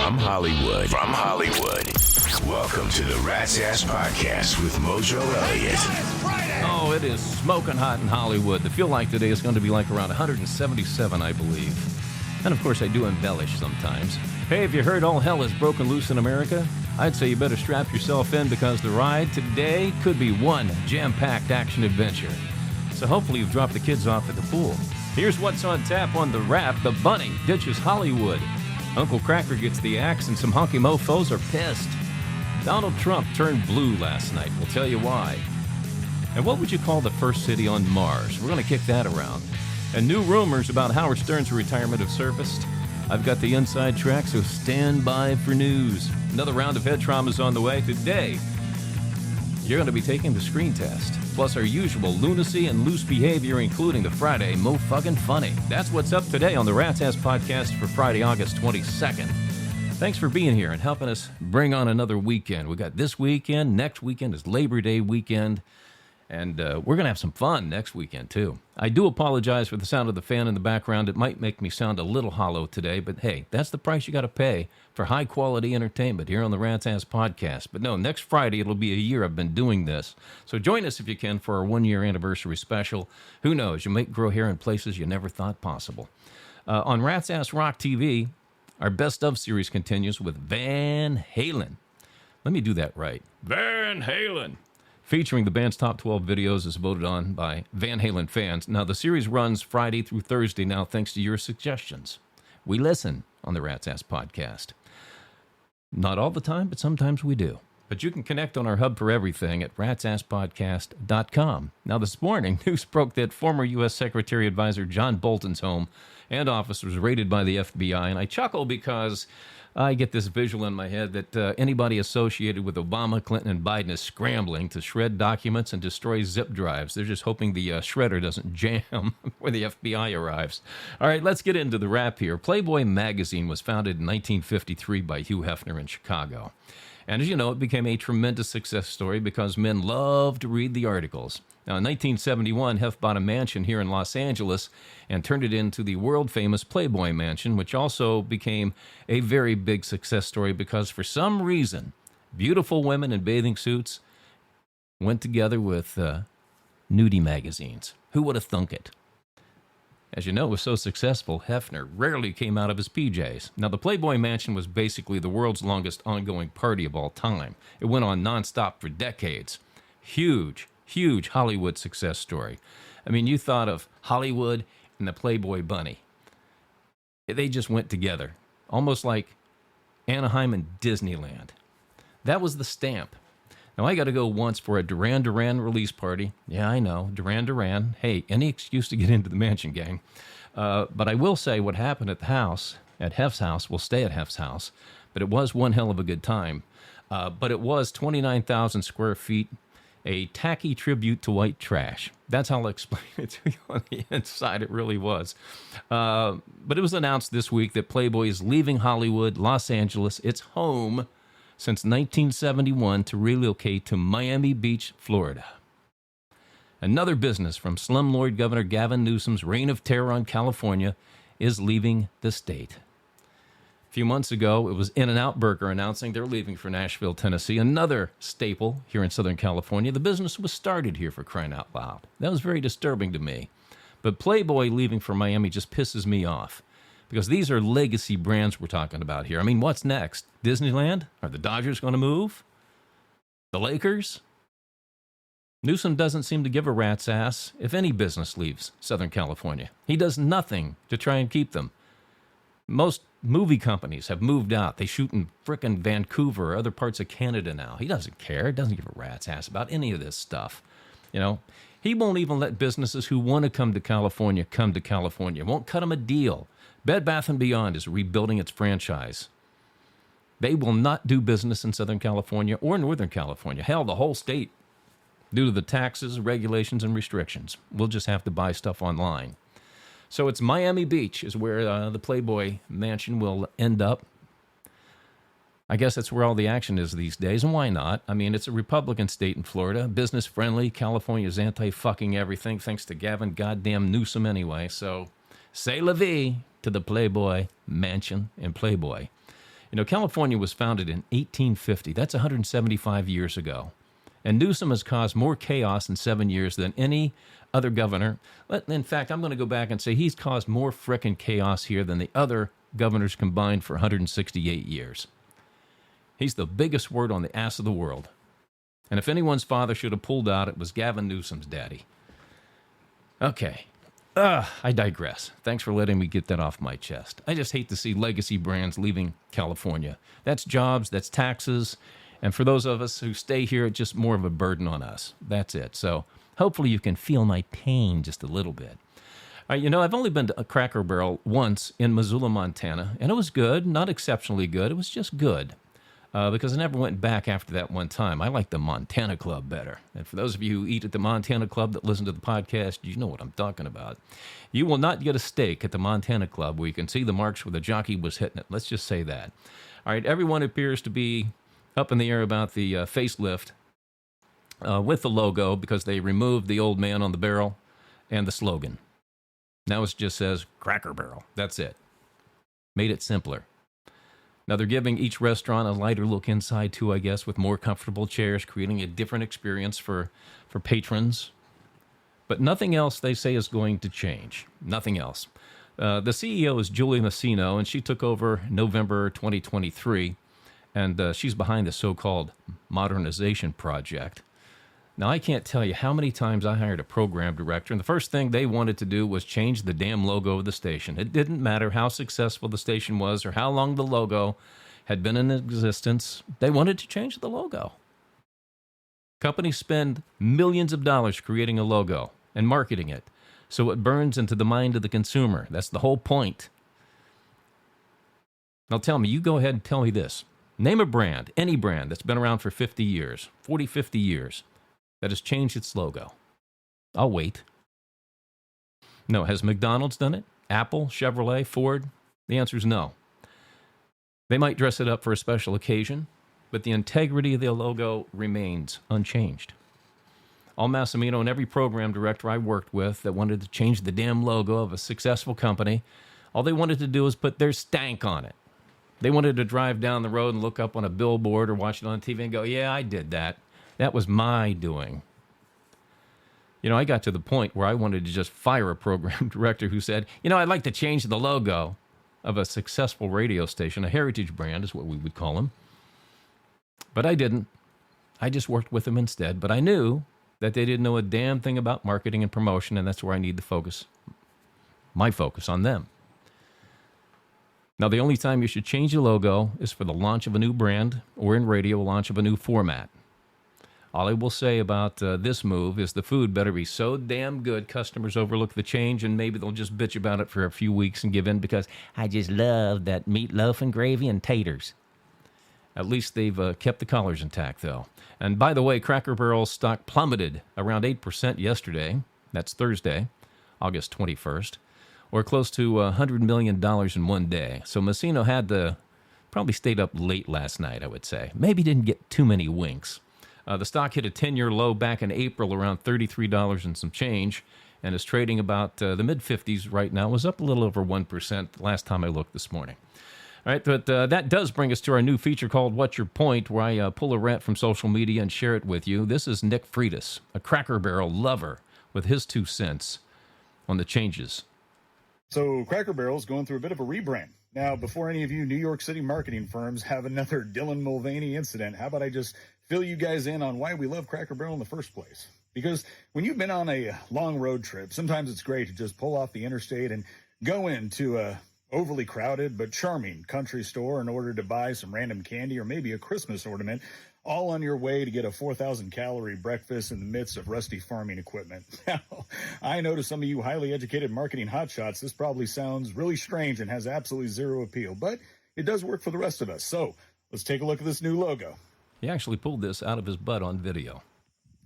From Hollywood. Welcome to the Rat's Ass Podcast with Mojo Elliott. Oh, it is smoking hot in Hollywood. The feel like today is going to be like around 177, I believe. And of course, I do embellish sometimes. Hey, have you heard all hell has broken loose in America? I'd say you better strap yourself in because the ride today could be one jam-packed action adventure. So hopefully you've dropped the kids off at the pool. Here's what's on tap on the Wrap. The bunny ditches Hollywood. Uncle Cracker gets the axe and some honky mofos are pissed. Donald Trump turned blue last night. We'll tell you why. And what would you call the first city on Mars? We're going to kick that around. And new rumors about Howard Stern's retirement have surfaced. I've got the inside track, so stand by for news. Another round of head trauma is on the way. Today, you're going to be taking the screen test, plus our usual lunacy and loose behavior, including the Friday Mo-Fucking Funny. That's what's up today on the Rat's Ass Podcast for Friday, August 22nd. Thanks for being here and helping us bring on another weekend. We got this weekend. Next weekend is Labor Day weekend. And we're going to have some fun next weekend, too. I do apologize for the sound of the fan in the background. It might make me sound a little hollow today, but hey, that's the price you got to pay for high-quality entertainment here on the Rat's Ass Podcast. But no, next Friday, it'll be a year I've been doing this. So join us if you can for our one-year anniversary special. Who knows, you might grow hair in places you never thought possible. On Rat's Ass Rock TV, our Best Of series continues with Van Halen. Let me do that right. Van Halen. Featuring the band's top 12 videos as voted on by Van Halen fans. Now, the series runs Friday through Thursday now, thanks to your suggestions. We listen on the Rat's Ass Podcast. Not all the time, but sometimes we do. But you can connect on our hub for everything at ratsasspodcast.com. Now, this morning, news broke that former U.S. Secretary Advisor John Bolton's home and office was raided by the FBI, and I chuckle because I get this visual in my head that anybody associated with Obama, Clinton, and Biden is scrambling to shred documents and destroy zip drives. They're just hoping the shredder doesn't jam before the FBI arrives. All right, let's get into the wrap here. Playboy magazine was founded in 1953 by Hugh Hefner in Chicago. And as you know, it became a tremendous success story because men love to read the articles. Now, in 1971, Hef bought a mansion here in Los Angeles and turned it into the world-famous Playboy Mansion, which also became a very big success story because for some reason, beautiful women in bathing suits went together with nudie magazines. Who would have thunk it? As you know, it was so successful, Hefner rarely came out of his PJs. Now, the Playboy Mansion was basically the world's longest ongoing party of all time. It went on nonstop for decades. Huge Hollywood success story. I mean, you thought of Hollywood and the Playboy Bunny. They just went together, almost like Anaheim and Disneyland. That was the stamp. Now, I got to go once for a Duran Duran release party. Yeah, I know, Duran Duran. Hey, any excuse to get into the mansion gang. But I will say what happened at the house, at Hef's house, we'll stay at Hef's house, but it was one hell of a good time. But it was 29,000 square feet, a tacky tribute to white trash. That's how I'll explain it to you on the inside. It really was. But it was announced this week that Playboy is leaving Hollywood, Los Angeles, its home, since 1971 to relocate to Miami Beach, Florida. Another business from slumlord Governor Gavin Newsom's reign of terror on California is leaving the state. A few months ago, it was In-N-Out Burger announcing they're leaving for Nashville, Tennessee, another staple here in Southern California. The business was started here, for crying out loud. That was very disturbing to me. But Playboy leaving for Miami just pisses me off. Because these are legacy brands we're talking about here. I mean, what's next? Disneyland? Are the Dodgers going to move? The Lakers? Newsom doesn't seem to give a rat's ass if any business leaves Southern California. He does nothing to try and keep them. Most movie companies have moved out. They shoot in frickin' Vancouver or other parts of Canada now. He doesn't care. Doesn't give a rat's ass about any of this stuff. You know, he won't even let businesses who want to come to California come to California. Won't cut them a deal. Bed Bath & Beyond is rebuilding its franchise. They will not do business in Southern California or Northern California. Hell, the whole state, due to the taxes, regulations, and restrictions. We'll just have to buy stuff online. So it's Miami Beach is where the Playboy Mansion will end up. I guess that's where all the action is these days, and why not? I mean, it's a Republican state in Florida, business-friendly. California's anti-fucking everything, thanks to Gavin goddamn Newsom anyway. So, c'est la vie to the Playboy Mansion and Playboy. You know, California was founded in 1850. That's 175 years ago. And Newsom has caused more chaos in 7 years than any other governor. In fact, I'm going to go back and say he's caused more frickin' chaos here than the other governors combined for 168 years. He's the biggest word on the ass of the world. And if anyone's father should have pulled out, it was Gavin Newsom's daddy. Okay. I digress. Thanks for letting me get that off my chest. I just hate to see legacy brands leaving California. That's jobs, that's taxes, and for those of us who stay here, it's just more of a burden on us. That's it. So hopefully you can feel my pain just a little bit. You know, I've only been to a Cracker Barrel once in Missoula, Montana, and it was good, not exceptionally good. It was just good. Because I never went back after that one time. I like the Montana Club better. And for those of you who eat at the Montana Club that listen to the podcast, you know what I'm talking about. You will not get a steak at the Montana Club where you can see the marks where the jockey was hitting it. Let's just say that. All right, everyone appears to be up in the air about the facelift with the logo because they removed the old man on the barrel and the slogan. Now it just says Cracker Barrel. That's it. Made it simpler. Now, they're giving each restaurant a lighter look inside, too, I guess, with more comfortable chairs, creating a different experience for patrons. But nothing else, they say, is going to change. Nothing else. The CEO is Julie Masino, and she took over November 2023, and she's behind the so-called modernization project. Now, I can't tell you how many times I hired a program director, and the first thing they wanted to do was change the damn logo of the station. It didn't matter how successful the station was or how long the logo had been in existence. They wanted to change the logo. Companies spend millions of dollars creating a logo and marketing it, so it burns into the mind of the consumer. That's the whole point. Now, tell me, you go ahead and tell me this. Name a brand, any brand that's been around for 50 years, 40, 50 years, that has changed its logo. I'll wait. No, has McDonald's done it? Apple, Chevrolet, Ford? The answer is no. They might dress it up for a special occasion, but the integrity of the logo remains unchanged. Al Massimino and every program director I worked with that wanted to change the damn logo of a successful company, all they wanted to do was put their stank on it. They wanted to drive down the road and look up on a billboard or watch it on TV and go, yeah, I did that. That was my doing. You know, I got to the point where I wanted to just fire a program director who said, you know, I'd like to change the logo of a successful radio station. A heritage brand is what we would call them. But I didn't. I just worked with them instead. But I knew that they didn't know a damn thing about marketing and promotion, and that's where I need to focus, my focus on them. Now, the only time you should change your logo is for the launch of a new brand or in radio, a launch of a new format. All I will say about this move is the food better be so damn good customers overlook the change and maybe they'll just bitch about it for a few weeks and give in because I just love that meatloaf and gravy and taters. At least they've kept the collars intact, though. And by the way, Cracker Barrel's stock plummeted around 8% yesterday. That's Thursday, August 21st, or close to $100 million in one day. So Masino had to probably stayed up late last night, I would say. Maybe didn't get too many winks. The stock hit a 10-year low back in April around $33 and some change, and is trading about the mid-50s right now. It was up a little over 1% last time I looked this morning. All right, but that does bring us to our new feature called What's Your Point, where I pull a rant from social media and share it with you. This is Nick Freitas, a Cracker Barrel lover, with his 2 cents on the changes. So Cracker Barrel's going through a bit of a rebrand. Now, before any of you New York City marketing firms have another Dylan Mulvaney incident, how about I just fill you guys in on why we love Cracker Barrel in the first place? Because when you've been on a long road trip, sometimes it's great to just pull off the interstate and go into a overly crowded but charming country store in order to buy some random candy or maybe a Christmas ornament, all on your way to get a 4,000-calorie breakfast in the midst of rusty farming equipment. Now, I know to some of you highly educated marketing hotshots, this probably sounds really strange and has absolutely zero appeal, but it does work for the rest of us. So let's take a look at this new logo. He actually pulled this out of his butt on video.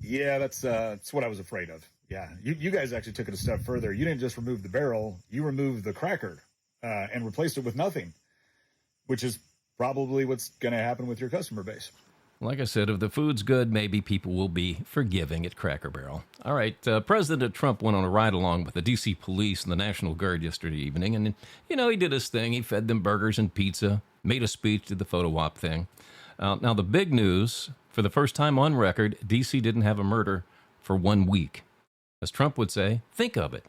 Yeah, that's what I was afraid of. Yeah, you guys actually took it a step further. You didn't just remove the barrel, you removed the cracker and replaced it with nothing, which is probably what's going to happen with your customer base. Like I said, if the food's good, maybe people will be forgiving at Cracker Barrel. All right, President Trump went on a ride-along with the D.C. police and the National Guard yesterday evening, and, you know, he did his thing. He fed them burgers and pizza. made a speech, did the photo op thing. Now, the big news, for the first time on record, D.C. didn't have a murder for 1 week. As Trump would say, think of it.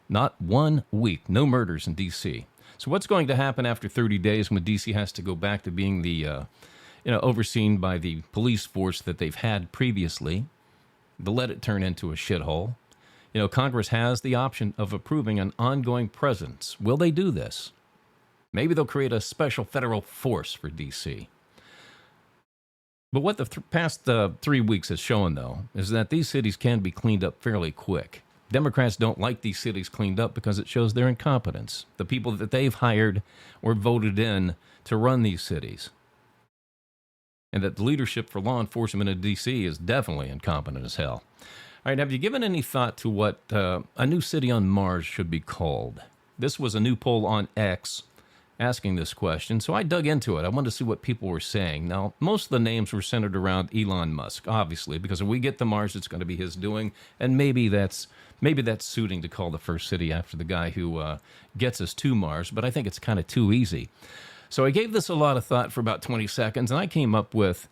Not 1 week, no murders in D.C. So what's going to happen after 30 days when D.C. has to go back to being the, overseen by the police force that they've had previously, to let it turn into a shithole? Congress has the option of approving an ongoing presence. Will they do this? Maybe they'll create a special federal force for D.C. But what the past 3 weeks has shown, though, is that these cities can be cleaned up fairly quick. Democrats don't like these cities cleaned up because it shows their incompetence. The people that they've hired or voted in to run these cities. And that the leadership for law enforcement in D.C. is definitely incompetent as hell. All right, have you given any thought to what a new city on Mars should be called? This was a new poll on X asking this question, so I dug into it. I wanted to see what people were saying. Now, most of the names were centered around Elon Musk, obviously, because if we get to Mars, it's going to be his doing, and maybe that's suiting to call the first city after the guy who gets us to Mars, but I think it's kind of too easy. So I gave this a lot of thought for about 20 seconds, and I came up with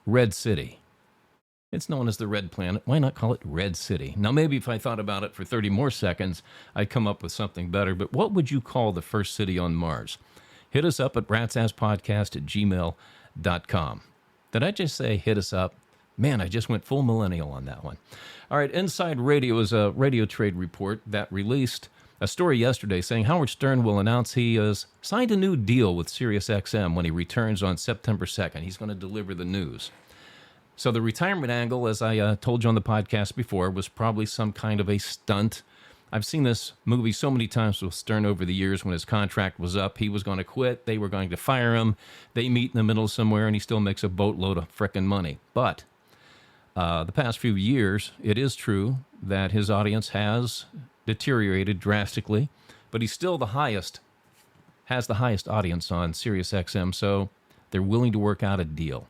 Red City. It's known as the Red Planet. Why not call it Red City? Now, maybe if I thought about it for 30 more seconds, I'd come up with something better. But what would you call the first city on Mars? Hit us up at ratsasspodcast@gmail.com. Did I just say hit us up? Man, I just went full millennial on that one. All right, Inside Radio is a radio trade report that released a story yesterday saying Howard Stern will announce he has signed a new deal with SiriusXM when he returns on September 2nd. He's going to deliver the news. So the retirement angle, as I told you on the podcast before, was probably some kind of a stunt. I've seen this movie so many times with Stern over the years. When his contract was up, he was going to quit. They were going to fire him. They meet in the middle somewhere, and he still makes a boatload of frickin' money. But the past few years, it is true that his audience has deteriorated drastically, but he's still has the highest audience on SiriusXM, so they're willing to work out a deal.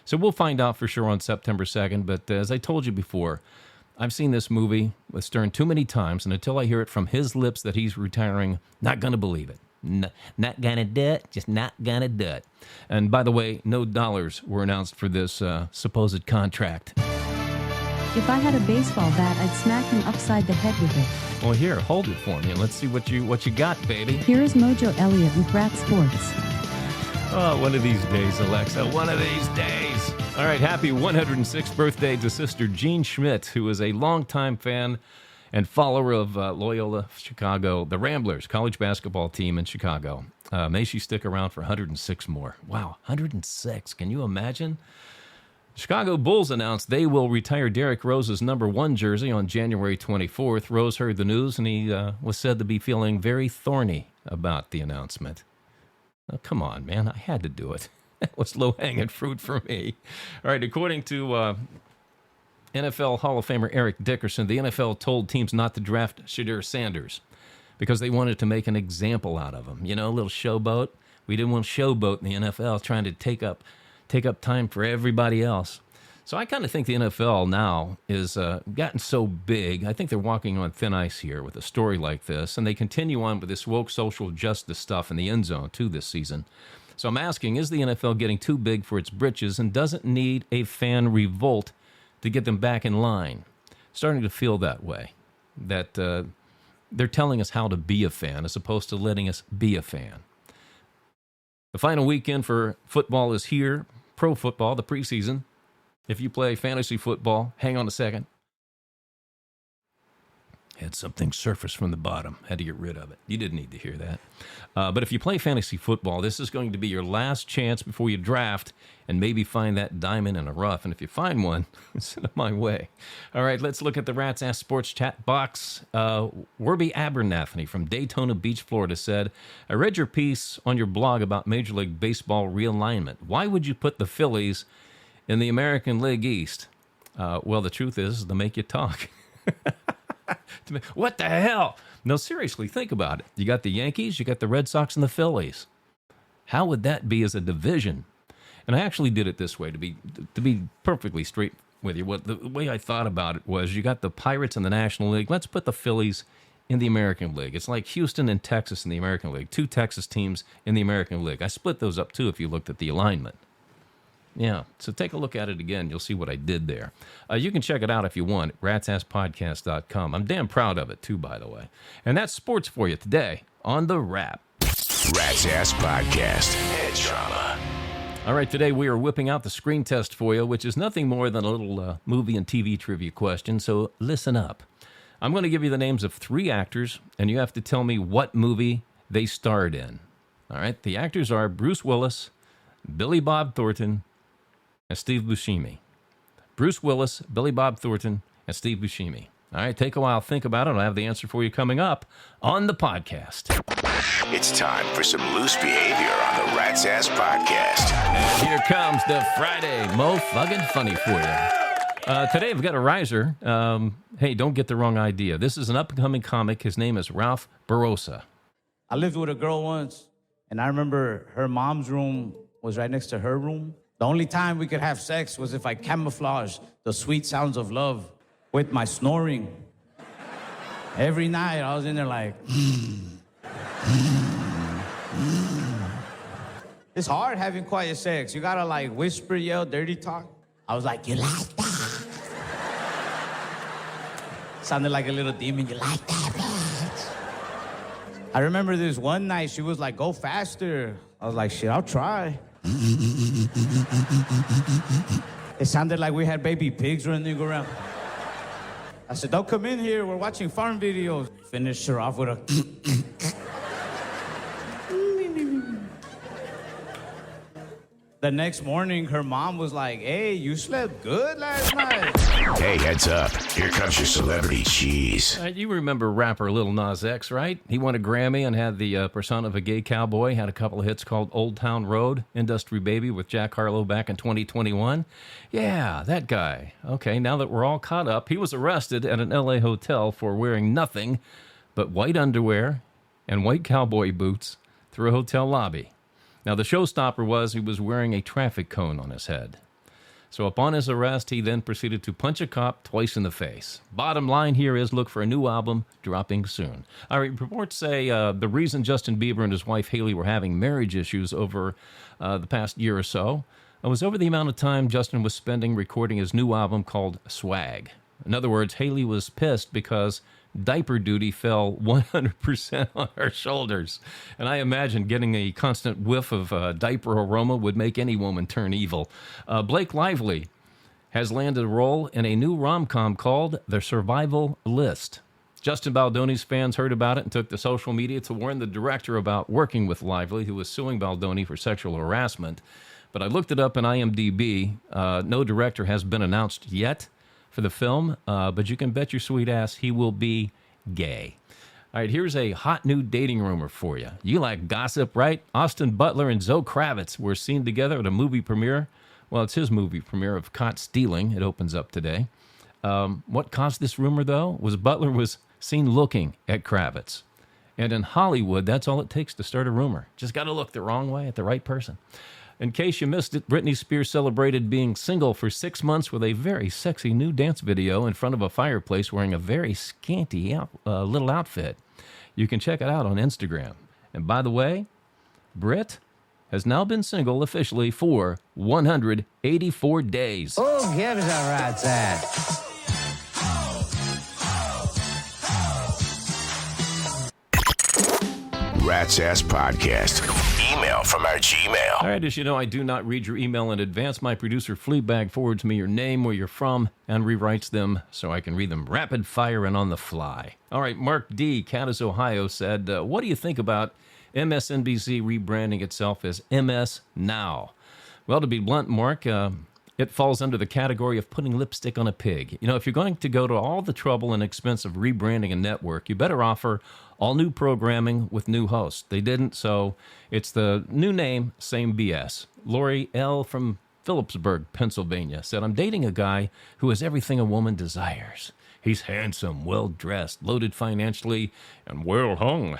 So we'll find out for sure on September 2nd, but as I told you before, I've seen this movie with Stern too many times, and until I hear it from his lips that he's retiring, not going to believe it. Not going to do it, just not going to do it. And by the way, no dollars were announced for this supposed contract. If I had a baseball bat, I'd smack him upside the head with it. Well, here, hold it for me, and let's see what you got, baby. Here is Mojo Elliott with Rat Sports. Oh, one of these days, Alexa, one of these days. All right, happy 106th birthday to Sister Jean Schmidt, who is a longtime fan and follower of Loyola Chicago, the Ramblers, college basketball team in Chicago. May she stick around for 106 more. Wow, 106. Can you imagine? Chicago Bulls announced they will retire Derrick Rose's number 1 jersey on January 24th. Rose heard the news, and he was said to be feeling very thorny about the announcement. Oh, come on, man. I had to do it. That was low-hanging fruit for me. All right, according to NFL Hall of Famer Eric Dickerson, the NFL told teams not to draft Shedeur Sanders because they wanted to make an example out of him. You know, a little showboat. We didn't want showboat in the NFL trying to take up time for everybody else. So I kind of think the NFL now is gotten so big. I think they're walking on thin ice here with a story like this, and they continue on with this woke social justice stuff in the end zone too this season. So I'm asking, is the NFL getting too big for its britches and doesn't need a fan revolt to get them back in line? Starting to feel that way, that they're telling us how to be a fan as opposed to letting us be a fan. The final weekend for football is here. Pro football, the preseason. If you play fantasy football, hang on a second. Had something surface from the bottom. Had to get rid of it. You didn't need to hear that. But if you play fantasy football, this is going to be your last chance before you draft and maybe find that diamond in the rough. And if you find one, send it my way. All right, let's look at the Rats Ask Sports chat box. Werby Abernathy from Daytona Beach, Florida said, I read your piece on your blog about Major League Baseball realignment. Why would you put the Phillies in the American League East? Well, the truth is to make you talk. What the hell? No, seriously, think about it. You got the Yankees, you got the Red Sox, and the Phillies. How would that be as a division? And I actually did it this way, to be perfectly straight with you. The way I thought about it was you got the Pirates in the National League. Let's put the Phillies in the American League. It's like Houston and Texas in the American League. 2 Texas teams in the American League. I split those up, too, if you looked at the alignment. Yeah, so take a look at it again. You'll see what I did there. You can check it out if you want, ratsasspodcast.com. I'm damn proud of it, too, by the way. And that's sports for you today on The Wrap. Rat's Ass Podcast. Head trauma. All right, today we are whipping out the screen test for you, which is nothing more than a little movie and TV trivia question, so listen up. I'm going to give you the names of 3 actors, and you have to tell me what movie they starred in. All right, the actors are Bruce Willis, Billy Bob Thornton, and Steve Buscemi. Bruce Willis, Billy Bob Thornton, and Steve Buscemi. All right, take a while, think about it. I'll have the answer for you coming up on the podcast. It's time for some loose behavior on the Rat's Ass Podcast. And here comes the Friday Mo Fuggin' Funny for you. Today I've got a riser. Hey, don't get the wrong idea. This is an up-and-coming comic. His name is Ralph Barossa. I lived with a girl once, and I remember her mom's room was right next to her room. The only time we could have sex was if I camouflaged the sweet sounds of love with my snoring. Every night I was in there like, It's hard having quiet sex. You gotta like whisper, yell, dirty talk. I was like, you like that? Sounded like a little demon. You like that, bitch? I remember this one night she was like, go faster. I was like, shit, I'll try. It sounded like we had baby pigs running around. I said, don't come in here. We're watching farm videos. Finished her off with a... The next morning, her mom was like, hey, you slept good last night. Hey, heads up. Here comes your celebrity cheese. You remember rapper Lil Nas X, right? He won a Grammy and had the persona of a gay cowboy, had a couple of hits called Old Town Road, Industry Baby with Jack Harlow back in 2021. Yeah, that guy. Okay, now that we're all caught up, he was arrested at an L.A. hotel for wearing nothing but white underwear and white cowboy boots through a hotel lobby. Now, the showstopper was he was wearing a traffic cone on his head. So upon his arrest, he then proceeded to punch a cop twice in the face. Bottom line here is look for a new album dropping soon. All right, reports say the reason Justin Bieber and his wife Hailey were having marriage issues over the past year or so was over the amount of time Justin was spending recording his new album called Swag. In other words, Hailey was pissed because diaper duty fell 100% on her shoulders. And I imagine getting a constant whiff of diaper aroma would make any woman turn evil. Blake Lively has landed a role in a new rom-com called The Survival List. Justin Baldoni's fans heard about it and took to social media to warn the director about working with Lively, who was suing Baldoni for sexual harassment. But I looked it up in IMDb. No director has been announced yet for the film, but you can bet your sweet ass he will be gay. All right, here's a hot new dating rumor for you. You like gossip, right? Austin Butler and Zoe Kravitz were seen together at a movie premiere. Well, it's his movie premiere of Caught Stealing. It opens up today. What caused this rumor, though, was Butler was seen looking at Kravitz. And in Hollywood, that's all it takes to start a rumor. Just got to look the wrong way at the right person. In case you missed it, Britney Spears celebrated being single for 6 months with a very sexy new dance video in front of a fireplace wearing a very scanty little outfit. You can check it out on Instagram. And by the way, Brit has now been single officially for 184 days. Who gives a rat's ass? Rat's Ass Podcast. Email from our Gmail. All right, as you know, I do not read your email in advance. My producer, Fleabag, forwards me your name, where you're from, and rewrites them so I can read them rapid fire and on the fly. All right, Mark D., Cadiz, Ohio, said, what do you think about MSNBC rebranding itself as MS Now? Well, to be blunt, Mark, it falls under the category of putting lipstick on a pig. You know, if you're going to go to all the trouble and expense of rebranding a network, you better offer all new programming with new hosts. They didn't, so it's the new name, same BS. Lori L. from Phillipsburg, Pennsylvania, said, I'm dating a guy who has everything a woman desires. He's handsome, well-dressed, loaded financially, and well-hung.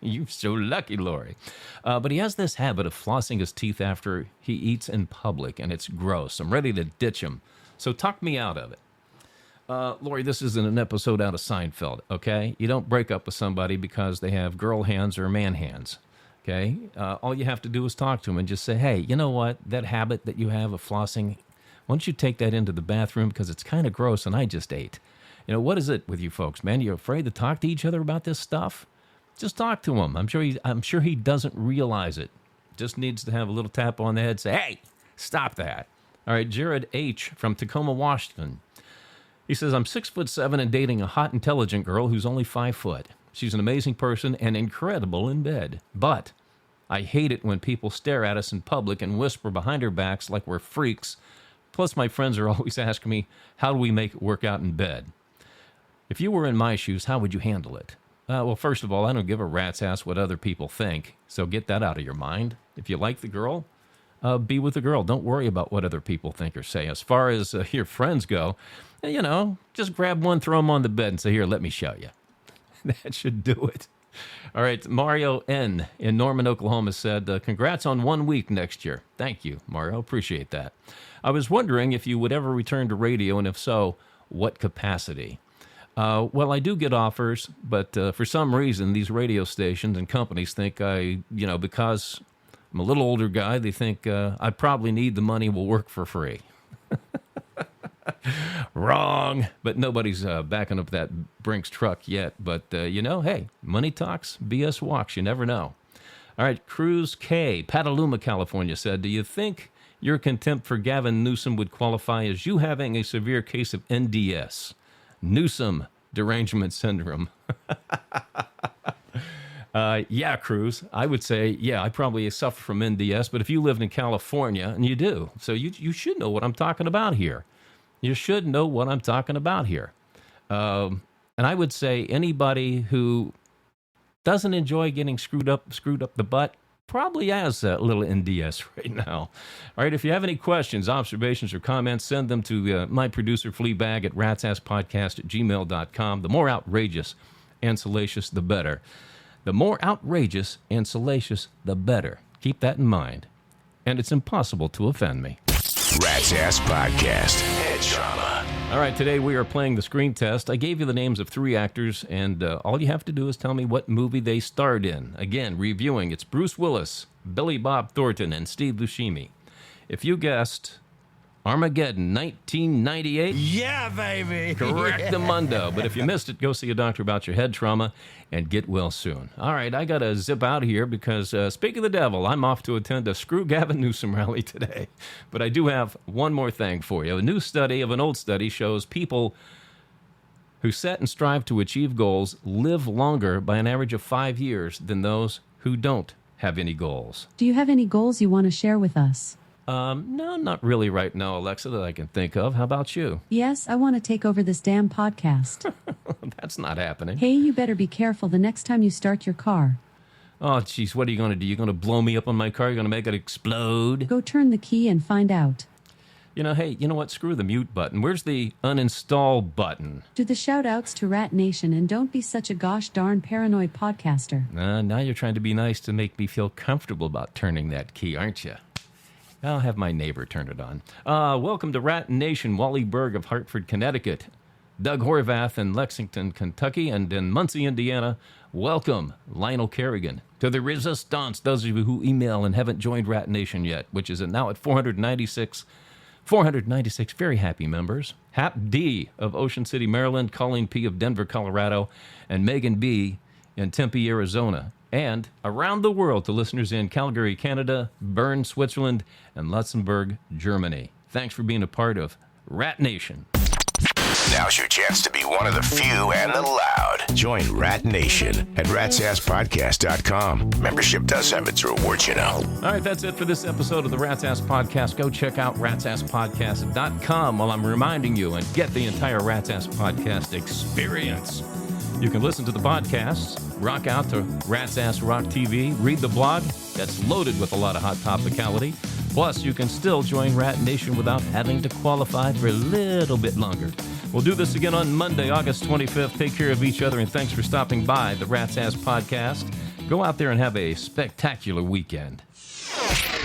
You're so lucky, Lori. But he has this habit of flossing his teeth after he eats in public, and it's gross. I'm ready to ditch him. So talk me out of it. Lori, this isn't an episode out of Seinfeld, okay? You don't break up with somebody because they have girl hands or man hands, okay? All you have to do is talk to them and just say, hey, you know what? That habit that you have of flossing, why don't you take that into the bathroom because it's kind of gross and I just ate. You know, what is it with you folks, man? You're afraid to talk to each other about this stuff? Just talk to him. I'm sure he doesn't realize it. Just needs to have a little tap on the head, say, hey, stop that. All right, Jared H. from Tacoma, Washington. He says, I'm 6'7" and dating a hot, intelligent girl who's only 5 foot. She's an amazing person and incredible in bed. But I hate it when people stare at us in public and whisper behind our backs like we're freaks. Plus, my friends are always asking me, how do we make it work out in bed? If you were in my shoes, how would you handle it? Well, first of all, I don't give a rat's ass what other people think. So get that out of your mind. If you like the girl, be with the girl. Don't worry about what other people think or say. As far as your friends go, you know, just grab one, throw them on the bed and say, here, let me show you. That should do it. All right, Mario N. in Norman, Oklahoma said, congrats on 1 week next year. Thank you, Mario. Appreciate that. I was wondering if you would ever return to radio, and if so, what capacity? Well, I do get offers, but for some reason, these radio stations and companies think because I'm a little older guy, they think I probably need the money, will work for free. Wrong. But nobody's backing up that Brinks truck yet. But, hey, money talks, BS walks. You never know. All right, Cruz K., Petaluma, California said, do you think your contempt for Gavin Newsom would qualify as you having a severe case of NDS? Newsom derangement syndrome. Yeah, Cruz, I would say, yeah, I probably suffer from NDS, but if you lived in California, and you do, so you should know what I'm talking about here. You should know what I'm talking about here. And I would say anybody who doesn't enjoy getting screwed up the butt probably has a little NDS right now. All right, if you have any questions, observations, or comments, send them to my producer, Fleabag, at ratsasspodcast@gmail.com. The more outrageous and salacious, the better. The more outrageous and salacious, the better. Keep that in mind. And it's impossible to offend me. Rat's Ass Podcast. Head trauma. All right, today we are playing the screen test. I gave you the names of 3 actors, and all you have to do is tell me what movie they starred in. Again, reviewing, it's Bruce Willis, Billy Bob Thornton, and Steve Buscemi. If you guessed Armageddon, 1998. Yeah, baby. Correctamundo. But if you missed it, go see a doctor about your head trauma and get well soon. All right, I got to zip out of here because, speak of the devil, I'm off to attend a Screw Gavin Newsom rally today. But I do have one more thing for you. A new study of an old study shows people who set and strive to achieve goals live longer by an average of 5 years than those who don't have any goals. Do you have any goals you want to share with us? No, not really right now, Alexa, that I can think of. How about you? Yes, I want to take over this damn podcast. That's not happening. Hey, you better be careful the next time you start your car. Oh, jeez, what are you going to do? You're going to blow me up on my car? You're going to make it explode? Go turn the key and find out. Hey, you know what? Screw the mute button. Where's the uninstall button? Do the shout-outs to Rat Nation and don't be such a gosh darn paranoid podcaster. Now you're trying to be nice to make me feel comfortable about turning that key, aren't you? I'll have my neighbor turn it on. Welcome to Rat Nation, Wally Berg of Hartford, Connecticut. Doug Horvath in Lexington, Kentucky, and in Muncie, Indiana. Welcome, Lionel Kerrigan. To the Resistance, those of you who email and haven't joined Rat Nation yet, which is now at 496 very happy members. Hap D of Ocean City, Maryland, Colleen P of Denver, Colorado, and Megan B in Tempe, Arizona. And around the world to listeners in Calgary, Canada, Bern, Switzerland, and Luxembourg, Germany. Thanks for being a part of Rat Nation. Now's your chance to be one of the few and the loud. Join Rat Nation at ratsasspodcast.com. Membership does have its rewards, you know. All right, that's it for this episode of the Rat's Ass Podcast. Go check out ratsasspodcast.com while I'm reminding you and get the entire Rat's Ass Podcast experience. You can listen to the podcasts, rock out to Rat's Ass Rock TV, read the blog that's loaded with a lot of hot topicality. Plus, you can still join Rat Nation without having to qualify for a little bit longer. We'll do this again on Monday, August 25th. Take care of each other, and thanks for stopping by the Rat's Ass Podcast. Go out there and have a spectacular weekend.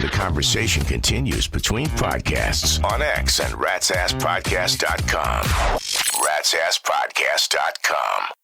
The conversation continues between podcasts on X and ratsasspodcast.com. Rat ratsasspodcast.com.